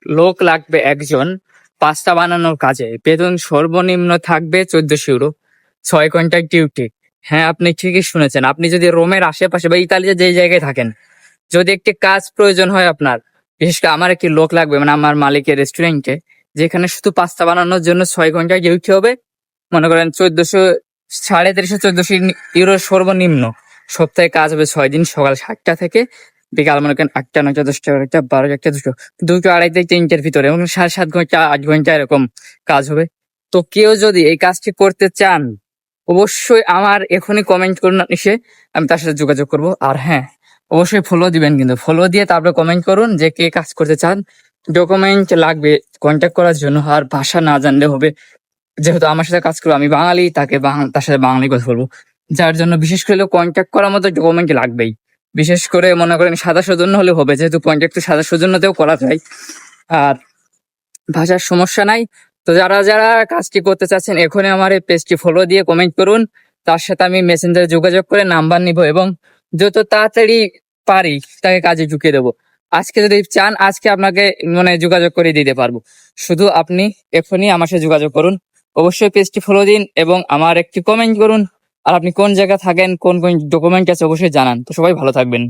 লোক লাগবে একজন পাস্তা বানানোর কাজে, বেতন সর্বনিম্ন থাকবে 1400 ইউরো, 6 ঘন্টার ডিউটি। হ্যাঁ, আপনি ঠিকই শুনেছেন। আপনি যদি রোমের আশেপাশে বা ইতালিতে যে জায়গায় থাকেন, যদি একটি কাজ প্রয়োজন হয় আপনার, বিশেষ করে আমার একটি লোক লাগবে, মানে আমার মালিকের রেস্টুরেন্টে, যেখানে শুধু পাস্তা বানানোর জন্য 6 ঘন্টায় ডিউটি হবে, মনে করেন 1400, 1350, 1400 ইউরো সর্বনিম্ন। সপ্তাহে কাজ হবে 6 দিন, সকাল 7টা থেকে বিকাল মনে করেন 8টা, 9টা, 10টা, 11টা, 12টা, 1টা, 2টো, 2টো, 2:30, 3টের ভিতরে, এবং 7.5 ঘন্টা, 8 ঘন্টা এরকম কাজ হবে। তো কেউ যদি এই কাজটি করতে চান, অবশ্যই আমার এখনই কমেন্ট করুন এসে, আমি তার সাথে যোগাযোগ করব। আর হ্যাঁ, অবশ্যই ফলো দিবেন, কিন্তু ফলো দিয়ে তারপরে কমেন্ট করুন যে কে কাজ করতে চান। ডকুমেন্ট লাগবে কন্ট্যাক্ট করার জন্য, আর ভাষা না জানলে হবে, যেহেতু আমার সাথে কাজ করবো, আমি বাঙালি, তার সাথে বাঙালি কথা বলবো, যার জন্য বিশেষ করে কন্ট্যাক্ট করার মতো ডকুমেন্ট লাগবেই। বিশেষ করে মনে করেন সাদা সৌজন্য হলে হবে, যেহেতু কন্ট্যাক্ট তো সাদা সৌজন্যতেও করা যায়। আর ভাষার সমস্যা নাই। তো যারা যারা কাজটি করতে চাচ্ছেন, এখনই আমার এই পেজটি ফলো দিয়ে কমেন্ট করুন। তার সাথে আমি মেসেঞ্জারে যোগাযোগ করে নাম্বার নিব, এবং যত তাড়াতাড়ি পারি তাকে কাজে ঢুকিয়ে দেবো। আজকে যদি চান, আজকে আপনাকে মানে যোগাযোগ করে দিতে পারবো। শুধু আপনি এখনই আমার সাথে যোগাযোগ করুন। অবশ্যই পেজটি ফলো দিন এবং আমার একটি কমেন্ট করুন। আর আপনি কোন জায়গায় থাকেন, কোন কোন ডকুমেন্ট আছে অবশ্যই জানান। তো সবাই ভালো থাকবেন।